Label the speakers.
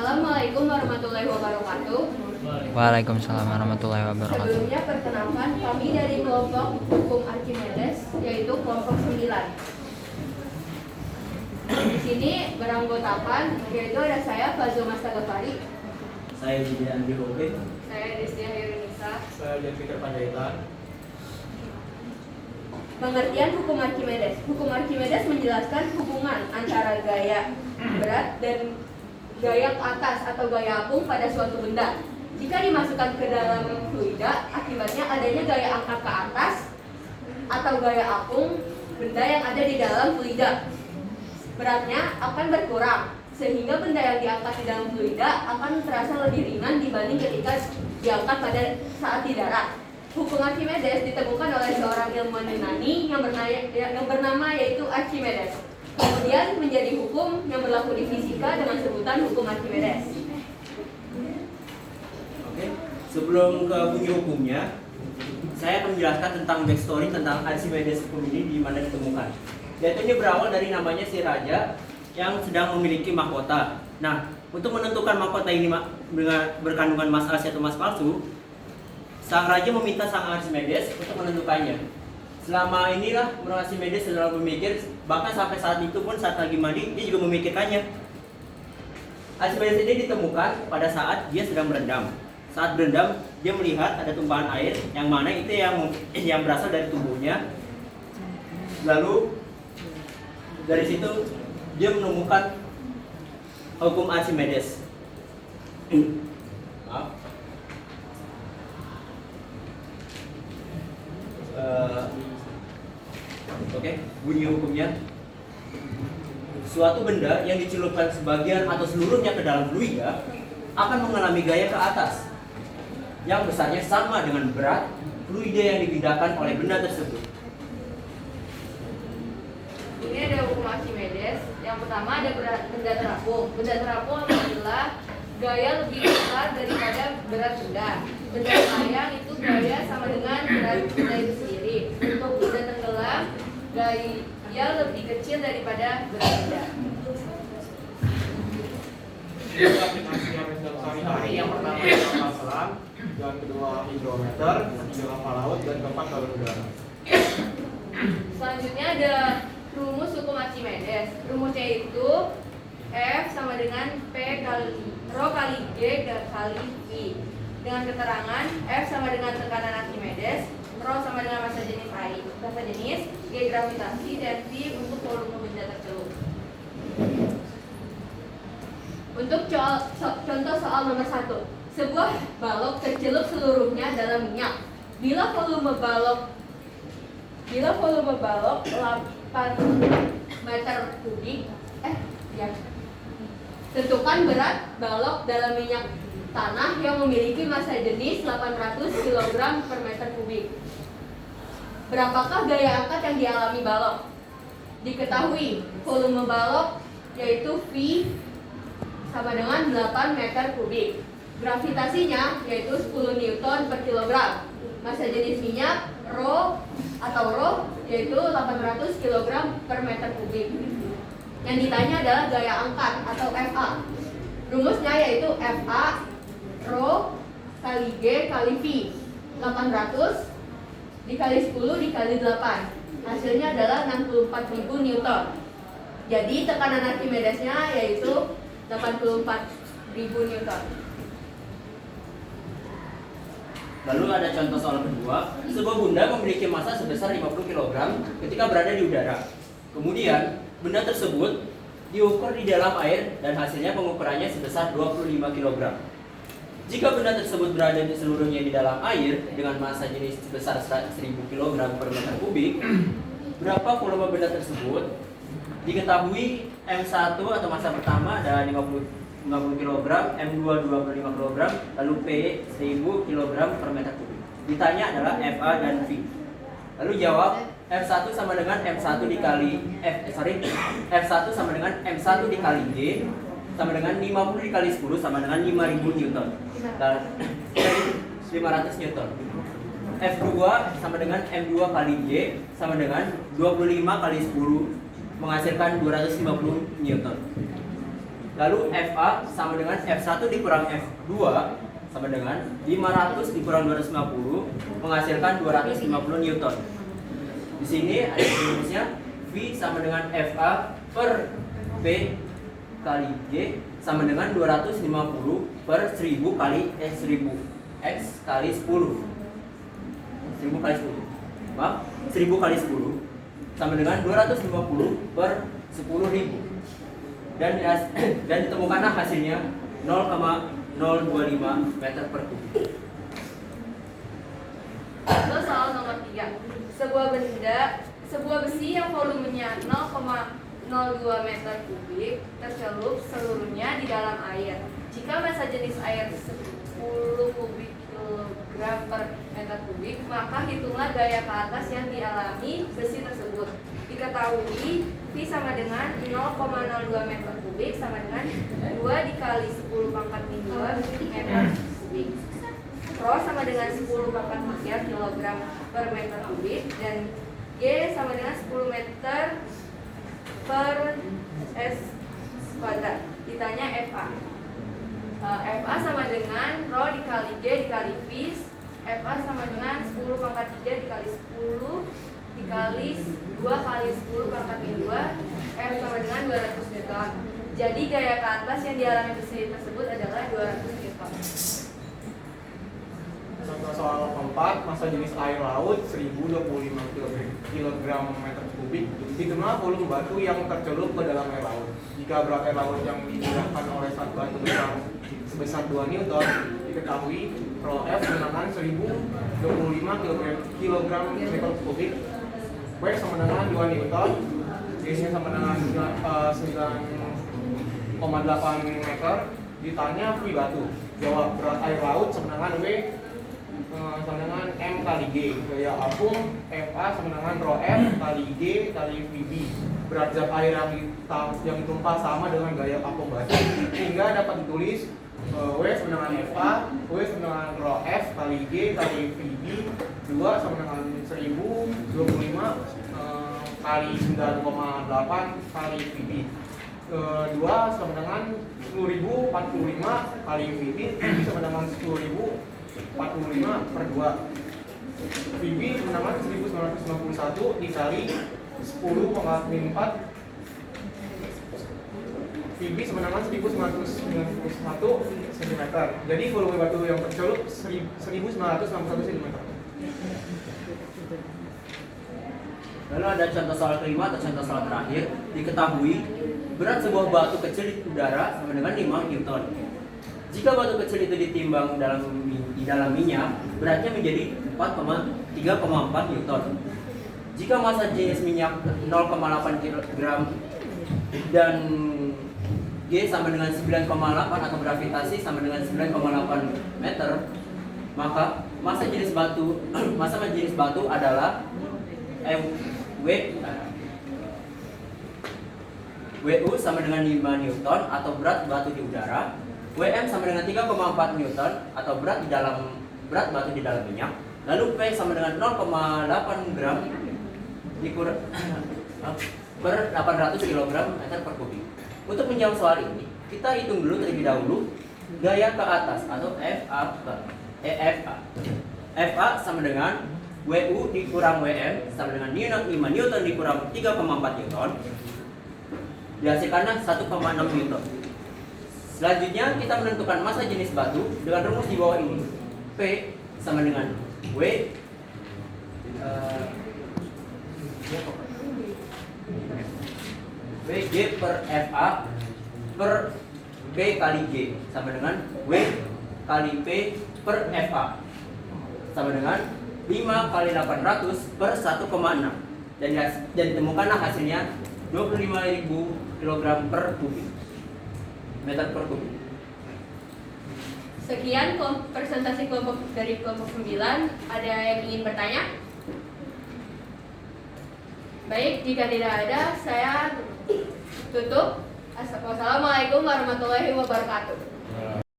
Speaker 1: Assalamualaikum warahmatullahi wabarakatuh.
Speaker 2: Waalaikumsalam warahmatullahi wabarakatuh.
Speaker 1: Sebelumnya perkenalkan kami dari kelompok hukum Archimedes, yaitu kelompok 9. Di sini beranggotakan yaitu ada saya Fazul Mastagafari,
Speaker 3: Saya Jidya Andri Oke.
Speaker 1: saya Destia Hirunisa.
Speaker 3: Saya Devika Panjaitan.
Speaker 1: Pengertian hukum Archimedes. Hukum Archimedes menjelaskan hubungan antara gaya berat dan gaya ke atas atau gaya apung pada suatu benda. Jika dimasukkan ke dalam fluida, akibatnya adanya gaya angkat ke atas atau gaya apung benda yang ada di dalam fluida. Beratnya akan berkurang, sehingga benda yang diangkat di dalam fluida akan terasa lebih ringan dibanding ketika diangkat pada saat di darat. Hukum Archimedes ditemukan oleh seorang ilmuwan Yunani yang bernama yaitu Archimedes. Kemudian menjadi hukum yang berlaku di fisika dengan sebutan hukum Archimedes.
Speaker 3: Oke. Sebelum ke bunyi hukumnya, saya akan menjelaskan tentang backstory tentang Archimedes hukum ini di mana ditemukan. Yaitu ini berawal dari namanya si raja yang sedang memiliki mahkota. Nah, untuk menentukan mahkota ini berkandungan emas asli atau emas palsu, sang raja meminta sang Archimedes untuk menentukannya. Selama inilah Archimedes selalu memikir, bahkan sampai saat itu pun saat lagi mandi dia juga memikirkannya. Archimedes ini ditemukan pada saat dia sedang berendam. Saat berendam dia melihat ada tumpahan air yang mana itu yang berasal dari tubuhnya. Lalu dari situ dia menemukan hukum Archimedes. Maaf. Oke, bunyi hukumnya. Suatu benda yang dicelupkan sebagian atau seluruhnya ke dalam fluida akan mengalami gaya ke atas yang besarnya sama dengan berat fluida yang dipindahkan oleh benda tersebut.
Speaker 1: Ini ada hukum Archimedes. Yang pertama ada benda terapung. Benda terapung adalah gaya lebih besar daripada berat benda. Benda melayang itu gaya sama dengan berat benda itu sendiri. Untuk benda tenggelam, gaya lebih kecil daripada berat benda.
Speaker 4: Aplikasi sehari-hari yang pertama adalah kapal selam, yang kedua hidrometer, yang ketiga kapal laut, dan keempat balon udara.
Speaker 1: Selanjutnya ada rumus hukum Archimedes. Rumusnya itu F sama dengan P kali Rho kali G kali V. Dengan keterangan F sama dengan tekanan Archimedes, Rho sama dengan massa jenis air, massa jenis, G gravitasi, dan V untuk volume benda tercelup. Untuk contoh soal nomor 1, sebuah balok tercelup seluruhnya dalam minyak. Bila volume balok 8 meter kubik, tentukan berat balok dalam minyak tanah yang memiliki massa jenis 800 kg per meter kubik. Berapakah gaya angkat yang dialami balok? Diketahui volume balok yaitu V sama dengan 8 meter kubik. Gravitasinya yaitu 10 Newton per kilogram. Massa jenis minyak Rho yaitu 800 kg per meter kubik. Yang ditanya adalah gaya angkat atau FA. Rumusnya yaitu FA Rho kali G kali V. 800 dikali 10 dikali 8. Hasilnya adalah 64.000 Newton. Jadi tekanan Archimedesnya yaitu 84.000 Newton.
Speaker 3: Lalu ada contoh soal kedua, sebuah benda memiliki massa sebesar 50 kg ketika berada di udara. Kemudian, benda tersebut diukur di dalam air dan hasilnya pengukurannya sebesar 25 kg. Jika benda tersebut berada seluruhnya di dalam air dengan massa jenis sebesar 1000 kg per meter kubik, berapa volume benda tersebut? Diketahui M1 atau massa pertama ada 50 kg, M2 25 kg, lalu P 1000 kg per meter kubik. Ditanya adalah FA dan V. Lalu jawab F1 sama dengan M1 dikali F1 sama dengan M1 dikali G sama dengan 50 dikali 10 sama dengan 5000 Newton. Dan 500 Newton. F2 sama dengan M2 kali G sama dengan 25 kali 10 menghasilkan 250 Newton. Lalu FA sama dengan F1 dikurang F2 sama dengan 500 dikurang 250 menghasilkan 250 Newton. Di sini ada rumusnya V sama dengan FA per P kali G sama dengan 250 per 1000 kali 1000 X kali 10 1000 kali 10 maaf 1000 kali 10 sama dengan 250 per 10.000 dan ditemukanlah hasilnya 0,025 meter per kubik.
Speaker 1: Lalu soal nomor 3. Sebuah besi yang volumenya 0,02 meter kubik tercelup seluruhnya di dalam air. Jika massa jenis air 10 kubik kilogram per meter kubik, maka hitunglah gaya ke atas yang dialami besi tersebut. Diketahui V sama dengan 0,02 meter kubik sama dengan 2 dikali 10 pangkat 2 meter kubik. Rho sama dengan 10 pangkat 3 kilogram per meter kubik dan G sama dengan 10 meter per S kuadrat. Ditanya FA. FA sama dengan Rho dikali G dikali V. FA sama dengan 10 pangkat 3 dikali 10 dikali 2 kali 10 pangkat 2. F sama dengan 200 Newton. Jadi gaya ke atas yang dialami besi tersebut adalah 200 Newton.
Speaker 4: Contoh soal keempat, massa jenis air laut 1025 kg meter kubik. Hitunglah volume batu yang tercelup ke dalam air laut. Jika berat air laut yang digunakan oleh satu batu sebesar 2 Newton, diketahui Rho F dengan 1025 kg meter kubik. W sama dengan 2 Newton, G-nya sama dengan 9,8 meter. Ditanya V batu. Jawab berat air laut sama dengan W sama dengan M kali G. Gaya apung FA sama dengan Rho F kali G kali VB. Berat zat air yang ditumpah sama dengan gaya apung batu. Sehingga dapat ditulis W sama dengan FA, W sama dengan Rho F kali G kali VB, 2 sama dengan 1025 kali 9,8 kali VB. 2 sama dengan 10.045 kali VB, VB sama dengan 10.045 per 2. VB sama dengan 1991 dikali 10 pangkat 4. VB sama dengan 1991 cm. Jadi volume batu yang tercelup 1961 cm.
Speaker 3: Lalu ada contoh soal kelima atau contoh soal terakhir. Diketahui berat sebuah batu kecil di udara sama dengan 5 Newton. Jika batu kecil itu ditimbang di dalam minyak, beratnya menjadi 3,4 Newton. Jika massa jenis minyak 0,8 kg dan G sama dengan 9,8 atau gravitasi sama dengan 9,8 meter, maka massa jenis batu adalah WU sama dengan 5 Newton atau berat batu di udara. WM sama dengan 3,4 Newton atau berat batu di dalam minyak. Lalu P sama dengan 0,8 gram per 800 kg meter per kubik. Untuk menjawab soal ini, kita hitung dulu terlebih dahulu gaya ke atas atau FA. FA sama dengan WU dikurang WM sama dengan 5 Newton dikurang 3,4 Newton. Dihasilkannya 1,6 Newton. Selanjutnya kita menentukan massa jenis batu dengan rumus di bawah ini. P sama dengan W G per FA per P kali G sama dengan W kali P per FA sama dengan 5 kali 800 per 1,6 dan ditemukanlah hasilnya 25.000 kg per kubik meter per kubik.
Speaker 1: Sekian presentasi dari kelompok 9. Ada yang ingin bertanya? Baik, jika tidak ada, saya tutup. Assalamualaikum warahmatullahi wabarakatuh.